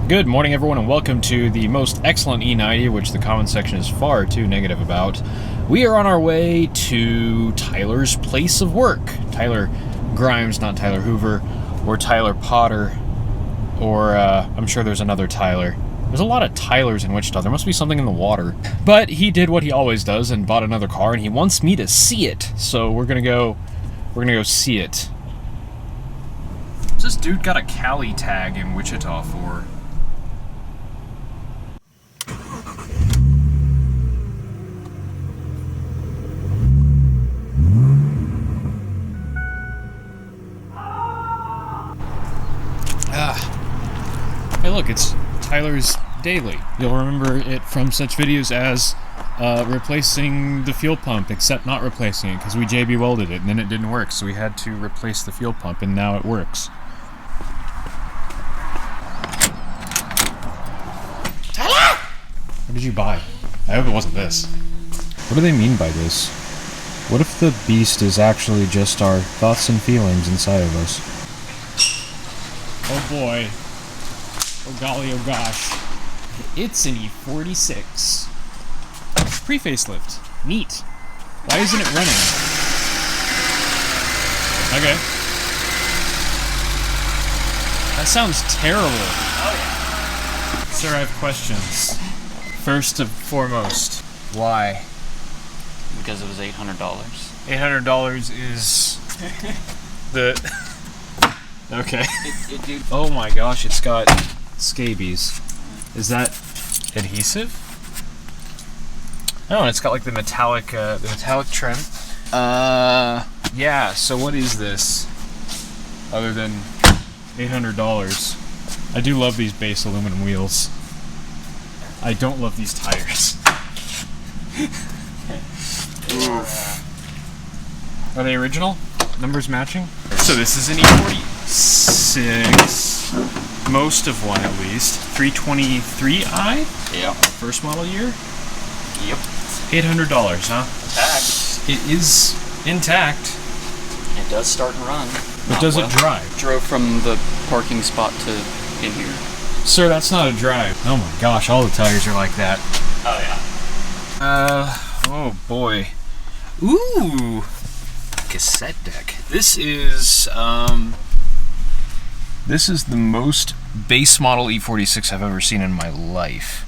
Good morning, everyone, and welcome to the most excellent E90, which the comment section is far too negative about. We are on our way to Tyler's place of work. Tyler Grimes, not Tyler Hoover, or Tyler Potter, or I'm sure there's another Tyler. There's a lot of Tylers in Wichita. There must be something in the water. But he did what he always does and bought another car, and he wants me to see it. So we're gonna go see it. What's this dude got a Cali tag in Wichita for? Hey look, it's Tyler's Daily. You'll remember it from such videos as replacing the fuel pump, except not replacing it, because we JB welded it and then it didn't work, so we had to replace the fuel pump, and now it works. Tyler! What did you buy? I hope it wasn't this. What do they mean by this? What if the beast is actually just our thoughts and feelings inside of us? Oh boy. Oh golly, oh gosh. It's an E46. Pre-facelift. Neat. Why isn't it running? Okay. That sounds terrible. Oh yeah. Sir, I have questions. First and foremost, why? Because it was $800. $800 is the... Okay. Oh my gosh, it's got scabies. Is that adhesive? Oh, and it's got like the metallic trim. Yeah, so what is this? Other than $800. I do love these base aluminum wheels. I don't love these tires. Oof. Are they original? Numbers matching? So this is an E46. Most of one, at least. 323i? Yeah. First model year? Yep. $800, huh? Intact. It is intact. It does start and run. But does it drive? Drove from the parking spot to in here. Sir, that's not a drive. Oh my gosh, all the tires are like that. Oh yeah. Oh boy. Ooh! Cassette deck. This is the most base model E46 I've ever seen in my life.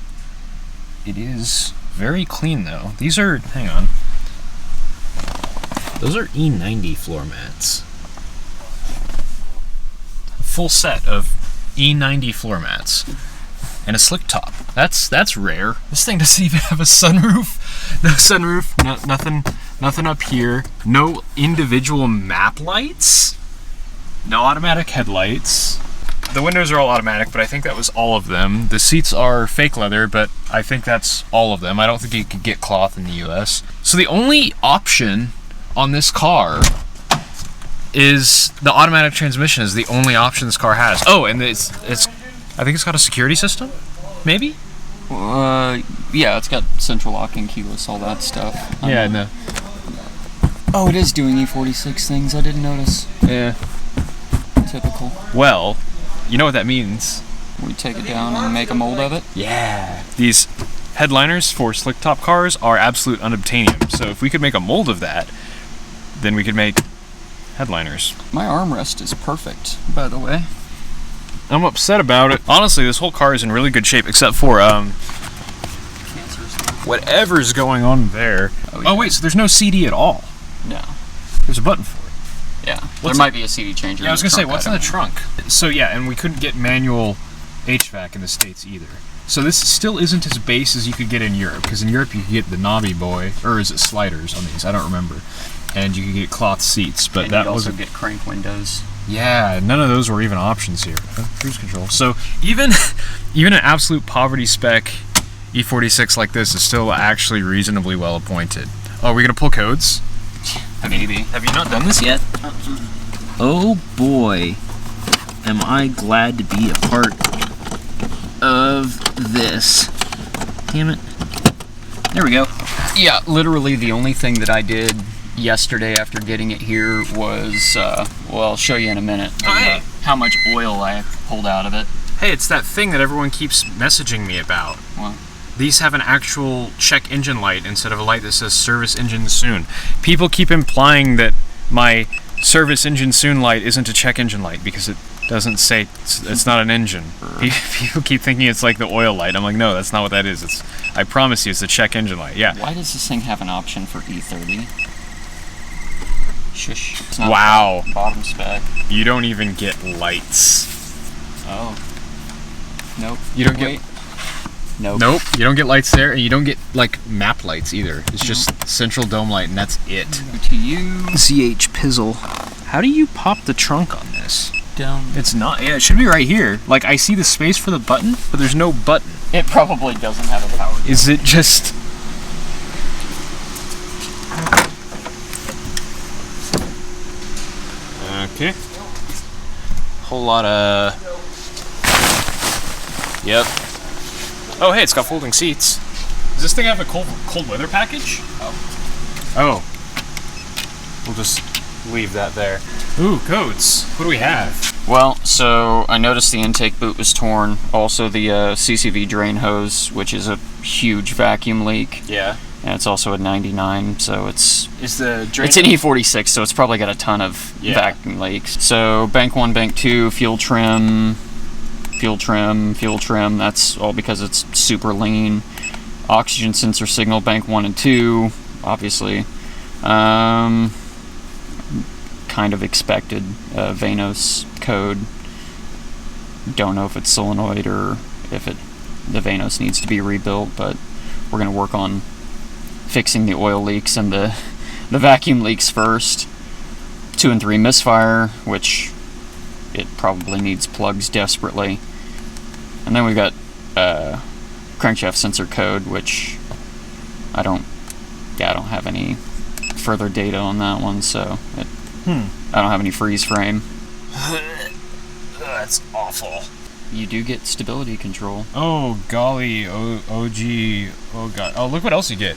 It is very clean though. These are, hang on. Those are E90 floor mats. A full set of E90 floor mats. And a slick top. That's rare. This thing doesn't even have a sunroof. No sunroof, nothing up here. No individual map lights. No automatic headlights. The windows are all automatic, but I think that was all of them. The seats are fake leather, but I think that's all of them. I don't think you could get cloth in the US. So the only option on this car is the automatic transmission is the only option this car has. Oh, and it's I think it's got a security system, maybe? Yeah, it's got central locking, keyless, all that stuff. Yeah, no. Oh, it is doing E46 things. I didn't notice. Yeah. Typical. Well, you know what that means. We take it down and make a mold of it? Yeah. These headliners for slick top cars are absolute unobtainium. So if we could make a mold of that, then we could make headliners. My armrest is perfect, by the way. I'm upset about it. Honestly, this whole car is in really good shape, except for whatever's going on there. Oh, yeah. Oh wait, so there's no CD at all? No. There's a button for it. Yeah. There might be a CD changer. Yeah, I was gonna say, what's in the trunk? So yeah, and we couldn't get manual HVAC in the States either. So this still isn't as base as you could get in Europe, because in Europe you could get the knobby boy, or is it sliders on these? I don't remember. And you could get cloth seats, but and that you wasn't. also get crank windows. Yeah, none of those were even options here. Cruise control. So even an absolute poverty spec E46 like this is still actually reasonably well appointed. Oh, are we gonna pull codes? Maybe. Have you not done this yet? Oh boy, am I glad to be a part of this. Damn it. There we go. Yeah, literally the only thing that I did yesterday after getting it here was, well, I'll show you in a minute Oh, hey. how much oil I pulled out of it. Hey, it's that thing that everyone keeps messaging me about. What? These have an actual check engine light instead of a light that says service engine soon. People keep implying that my service engine soon light isn't a check engine light because it doesn't say it's not an engine. People keep thinking it's like the oil light. I'm like, no, that's not what that is. I promise you, it's a check engine light. Yeah. Why does this thing have an option for E30? Shush. It's not Wow. Bottom spec. You don't even get lights. Oh. Nope. You don't get. Nope. Nope. You don't get lights there, and you don't get like map lights either. It's just central dome light, and that's it. To you. ZH Pizzle. How do you pop the trunk on this? Down. It's not. Yeah, it should be right here. Like, I see the space for the button, but there's no button. It probably doesn't have a power. Is it just... Okay. Whole lot of... Yep. Oh, hey, it's got folding seats. Does this thing have a cold weather package? Oh. We'll just leave that there. Ooh, codes. What do we have? Well, so I noticed the intake boot was torn. Also the CCV drain hose, which is a huge vacuum leak. Yeah. And it's also a 99, so it's the drain... It's an E46, so it's probably got a ton of vacuum leaks. So bank 1, bank 2, fuel trim, that's all because it's super lean. Oxygen sensor signal, bank 1 and 2, obviously. Kind of expected Vanos code. Don't know if it's solenoid or if the Vanos needs to be rebuilt, but we're going to work on fixing the oil leaks and the vacuum leaks first. 2 and 3 misfire, which it probably needs plugs desperately. And then we've got crankshaft sensor code, which I don't have any further data on that one, so I don't have any freeze frame. That's awful. You do get stability control. Oh, golly. OG. Oh, God. Oh, look what else you get.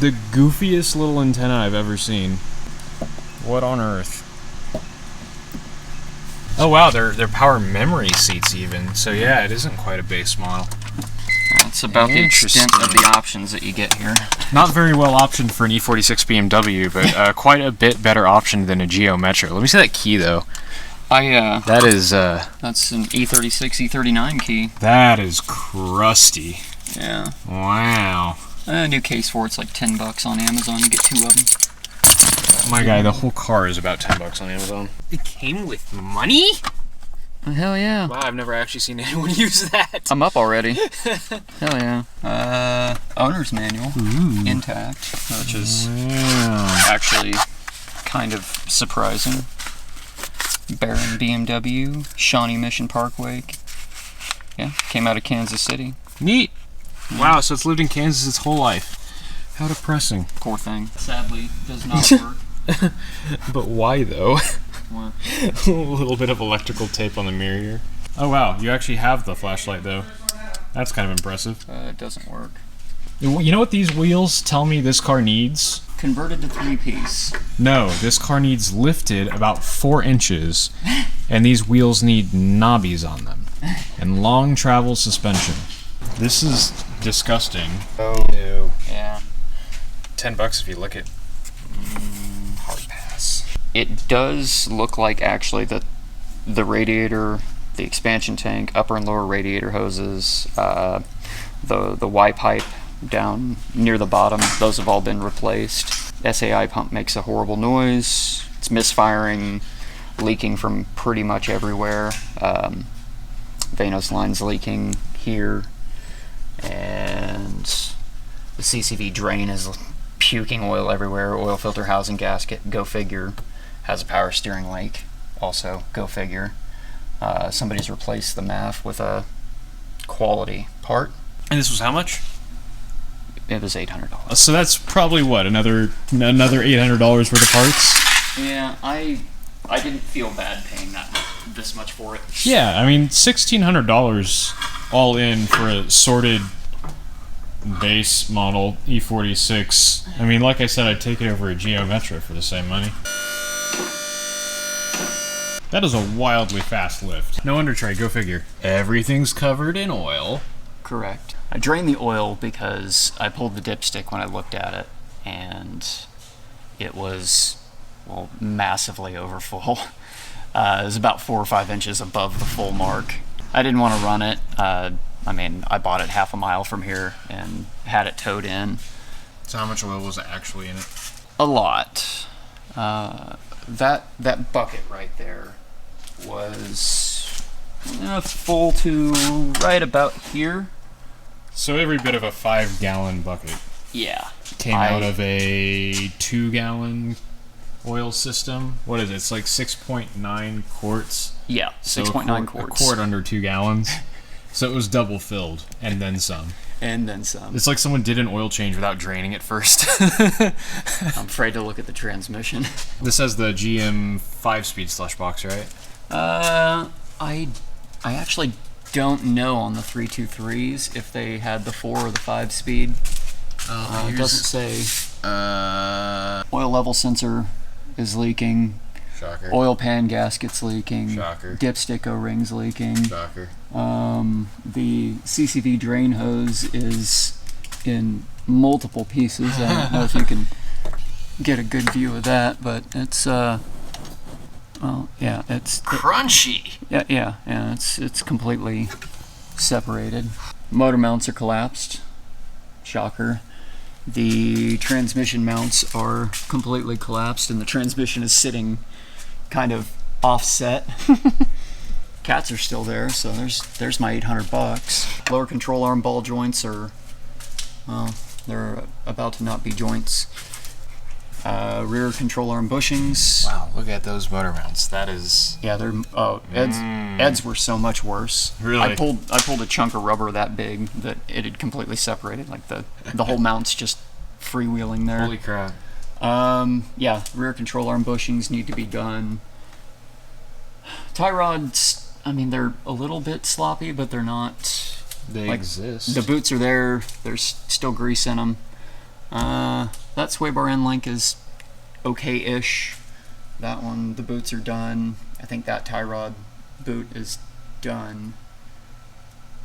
The goofiest little antenna I've ever seen. What on earth? Oh, wow. They're power memory seats even. So, yeah, it isn't quite a base model. That's about the extent of the options that you get here. Not very well optioned for an E46 BMW, but quite a bit better option than a Geo Metro. Let me see that key, though. That is, that's an E36, E39 key. That is crusty. Yeah. Wow. A new case for it's like $10 on Amazon. You get 2 of them. My guy, the whole car is about $10 on Amazon. It came with money? Hell yeah. Wow, I've never actually seen anyone use that. I'm up already. Hell yeah. Owner's manual. Ooh. Intact, which is actually kind of surprising. Baron BMW, Shawnee Mission Parkway. Yeah, came out of Kansas City. Neat. Wow, so it's lived in Kansas its whole life. How depressing. Poor thing. Sadly, does not work. But why, though? What? A little bit of electrical tape on the mirror here. Oh, wow, you actually have the flashlight, though. That's kind of impressive. It doesn't work. You know what these wheels tell me this car needs? Converted to 3-piece. No, this car needs lifted about 4 inches, and these wheels need knobbies on them, and long travel suspension. This is disgusting. Oh, no. Yeah. $10 if you lick it. Hard pass. It does look like actually that the radiator, the expansion tank, upper and lower radiator hoses, the Y pipe down near the bottom, those have all been replaced. SAI pump makes a horrible noise. It's misfiring, leaking from pretty much everywhere. Vanos line's leaking here, and the CCV drain is puking oil everywhere. Oil filter housing gasket, go figure. Has a power steering leak, also go figure. Somebody's replaced the MAF with a quality part. And this was how much? It was $800. So that's probably what, another $800 worth of parts? Yeah, I didn't feel bad paying this much for it. Yeah, I mean $1,600 all in for a sorted base model E46. I mean, like I said, I'd take it over a Geo Metro for the same money. That is a wildly fast lift. No wonder, Trey, go figure. Everything's covered in oil. Correct. I drained the oil because I pulled the dipstick when I looked at it, and it was, well, massively overfull. It was about 4 or 5 inches above the full mark. I didn't want to run it. I bought it half a mile from here and had it towed in. So how much oil was actually in it? A lot. That bucket right there was full to right about here. So every bit of a 5-gallon bucket Yeah. came out of a 2-gallon oil system. What is it? It's like 6.9 quarts. Yeah, So 6.9 a quarts. quart under 2 gallons. So it was double filled, and then some. And then some. It's like someone did an oil change without draining it first. I'm afraid to look at the transmission. This has the GM 5-speed slush box, right? I actually don't know on the 323s if they had the 4 or the 5 speed. It doesn't say. Oil level sensor is leaking. Shocker. Oil pan gasket's leaking. Shocker. Dipstick O-rings leaking. Shocker. The CCV drain hose is in multiple pieces. I don't know if you can get a good view of that, but it's it's Crunchy. yeah, it's completely separated. Motor mounts are collapsed. Shocker. The transmission mounts are completely collapsed, and the transmission is sitting kind of offset. Cats are still there, so there's my $800. Lower control arm ball joints are, well, they're about to not be joints. Rear control arm bushings. Wow, look at those motor mounts. That is... Yeah, they're Ed's were so much worse. Really? I pulled a chunk of rubber that big that it had completely separated. Like the whole mount's just freewheeling there. Holy crap. Yeah, rear control arm bushings need to be done. Tie rods, I mean, they're a little bit sloppy, but they're not. They like, exist. The boots are there. There's still grease in them. That sway bar end link is okay-ish. That one, the boots are done. I think that tie rod boot is done.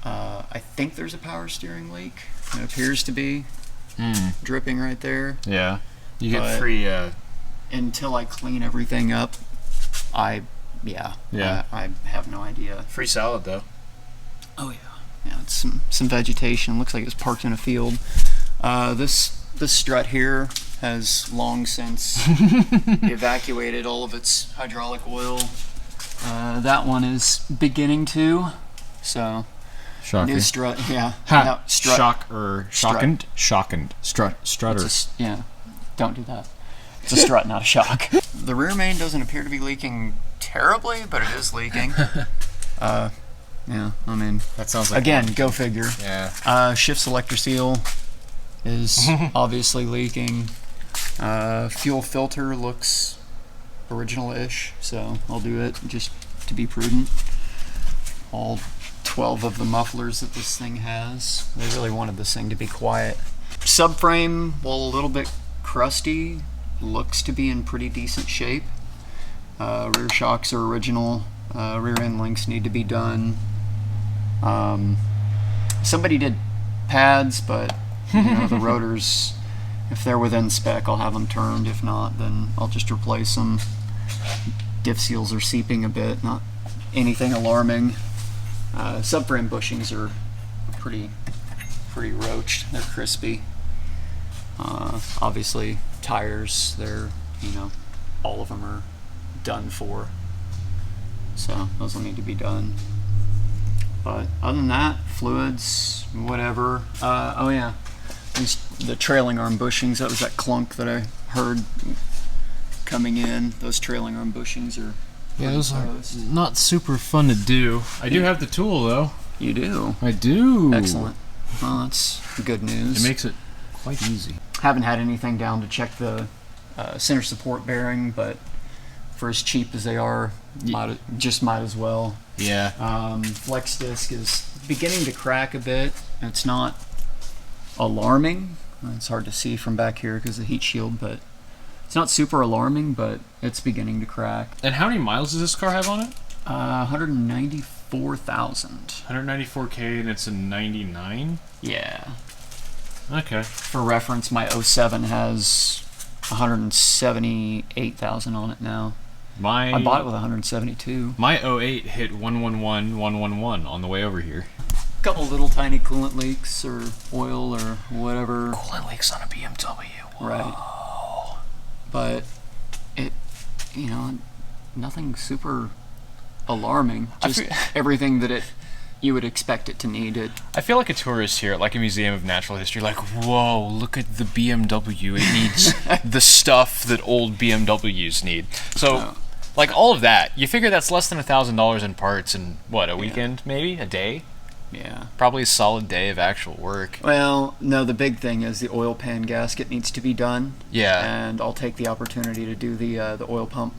I think there's a power steering leak. It appears to be dripping right there. Yeah. You get But- free... Until I clean everything up, I have no idea. free salad, though. Oh yeah, it's some vegetation. Looks like it's parked in a field. This strut here has long since evacuated all of its hydraulic oil. That one is beginning to. So Shocker. new strut, yeah. Ha! No, strut. Shockend. Strutter. Yeah, don't do that. It's a strut, not a shock. The rear main doesn't appear to be leaking terribly, but it is leaking. Yeah, I mean, That sounds like... again, go figure. Yeah. Shift selector seal is obviously leaking. Fuel filter looks original-ish, so I'll do it just to be prudent. All 12 of the mufflers that this thing has. They really wanted this thing to be quiet. Subframe, while a little bit crusty, looks to be in pretty decent shape. Rear shocks are original. Rear end links need to be done. Somebody did pads, but the rotors, if they're within spec, I'll have them turned. If not, then I'll just replace them. Diff seals are seeping a bit, not anything alarming. Subframe bushings are pretty roached. They're crispy. Obviously, tires, they're, all of them are done for. So those will need to be done. But other than that, fluids, whatever. Oh yeah, the trailing arm bushings. That was that clunk that I heard coming in. Those trailing arm bushings are. Yeah, those are not super fun to do. I do have the tool, though. You do. I do. Excellent. Well, that's good news. It makes it quite easy. Haven't had anything down to check the center support bearing, but for as cheap as they are, might as well. Yeah. Flex disc is beginning to crack a bit. It's not alarming. It's hard to see from back here because of the heat shield, but It's not super alarming, but it's beginning to crack. And how many miles does this car have on it? 194,000. 194K, and it's a 99? Yeah. Okay. For reference, my 07 has 178,000 on it now. I bought it with 172. My 08 hit 111,111 on the way over here. A couple little tiny coolant leaks or oil or whatever. Coolant leaks on a BMW. Whoa. Right. But it, nothing super alarming. Just everything that you would expect it to need. I feel like a tourist here at like a museum of natural history, like, whoa, look at the BMW. It needs the stuff that old BMWs need. So, like all of that, you figure that's less than $1,000 in parts in, what, a weekend maybe? A day? Yeah. Probably a solid day of actual work. Well, no, the big thing is the oil pan gasket needs to be done. Yeah. And I'll take the opportunity to do the oil pump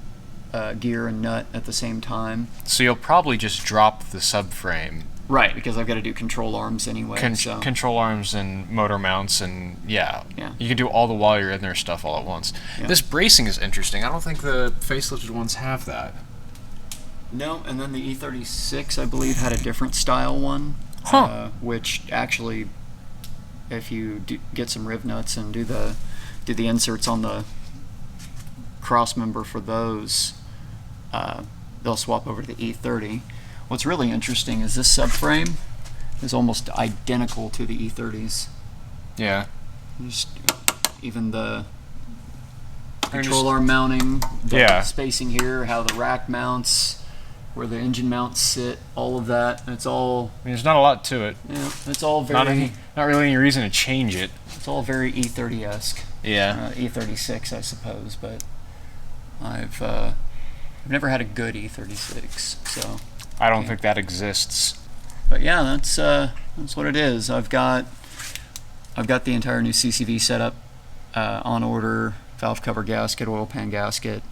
gear and nut at the same time. So you'll probably just drop the subframe. Right, because I've got to do control arms anyway. Control arms and motor mounts and Yeah. You can do all the while you're in there stuff all at once. Yeah. This bracing is interesting. I don't think the facelifted ones have that. No, and then the E36, I believe, had a different style one. Huh. Which actually, if you get some riv nuts and do the inserts on the cross member for those, they'll swap over to the E30. What's really interesting is this subframe is almost identical to the E30's. Yeah. Just, even the control arm mounting, the spacing here, how the rack mounts, where the engine mounts sit, all of that. It's all. I mean, there's not a lot to it. Yeah, it's all very. Not really any reason to change it. It's all very E30-esque. Yeah. E36, I suppose, but I've never had a good E36, so. I don't think that exists. But yeah, that's what it is. I've got the entire new CCV setup on order: valve cover gasket, oil pan gasket,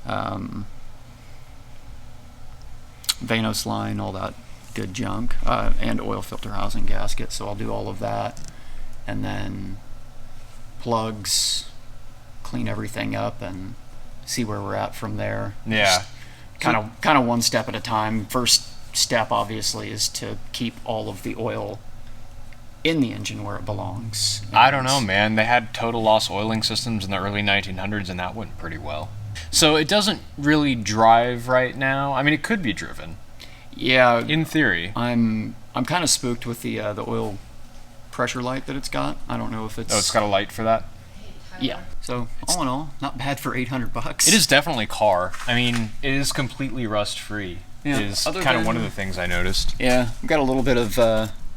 Vanos line, all that good junk, and oil filter housing gasket. So I'll do all of that, and then plugs, clean everything up, and see where we're at from there. Yeah. Kind of one step at a time. First step obviously is to keep all of the oil in the engine where it belongs. I don't know, man. They had total loss oiling systems in the early 1900s, and that went pretty well. So it doesn't really drive right now. I mean, it could be driven. Yeah, in theory. I'm kind of spooked with the oil pressure light that it's got. I don't know if it's. Oh, it's got a light for that. Yeah. So all in all, not bad for $800. It is definitely car. I mean, it is completely rust free. Yeah. Is kind of one of the things I noticed. Yeah, I've got a little bit of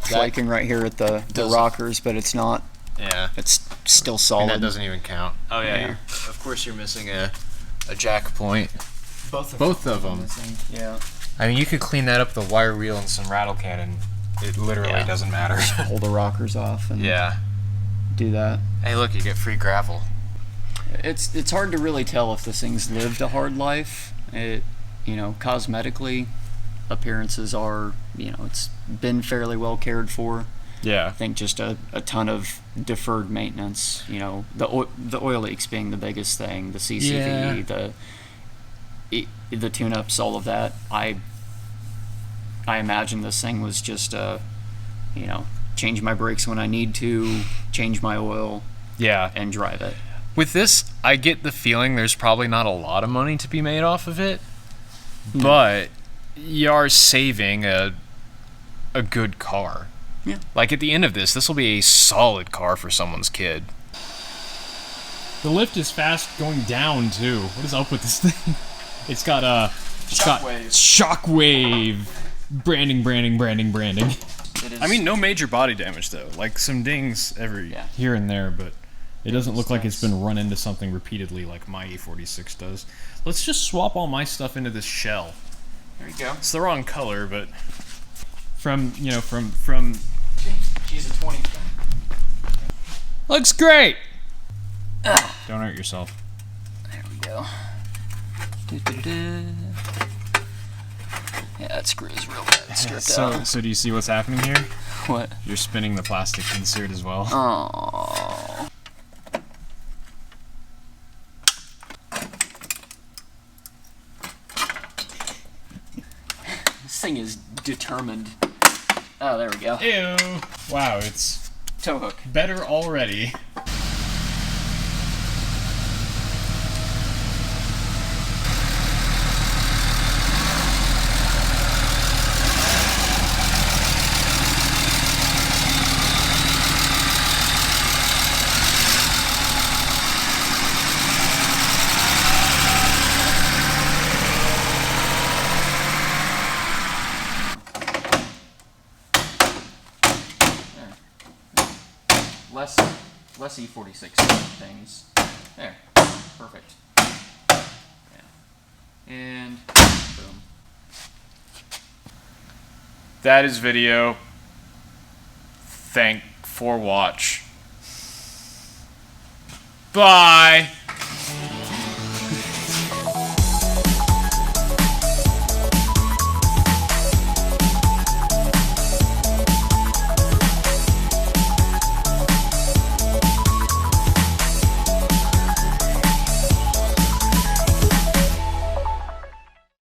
flaking right here at the rockers, but it's not. Yeah. It's still solid. And that doesn't even count. Oh yeah. Of course, you're missing a jack point. Both of them. Yeah. I mean, you could clean that up with a wire wheel and some rattle can, and it literally doesn't matter. Pull the rockers off and do that. Hey, look, you get free gravel. It's hard to really tell if this thing's lived a hard life. Cosmetically, appearances are, it's been fairly well cared for. Yeah. I think just a ton of deferred maintenance. The oil leaks being the biggest thing. The CCV, the tune-ups, all of that. I imagine this thing was just change my brakes when I need to, change my oil, and drive it. With this, I get the feeling there's probably not a lot of money to be made off of it, but you are saving a good car. Yeah. Like at the end of this will be a solid car for someone's kid. The lift is fast going down too. What is up with this thing? It's got Shockwave branding. I mean, no major body damage though. Like some dings here and there, but it doesn't look like it's been run into something repeatedly like my E46 does. Let's just swap all my stuff into this shell. There you go. It's the wrong color, but from She's a 20. Looks great. Don't hurt yourself. There we go. Yeah, that screw is real bad. So do you see what's happening here? What? You're spinning the plastic insert as well. Oh. thing is determined. Oh, there we go. Ew. Wow, it's Tow hook. better already. Less E46 things. There. Perfect. Yeah. And boom. That is video. Thank for watch. Bye.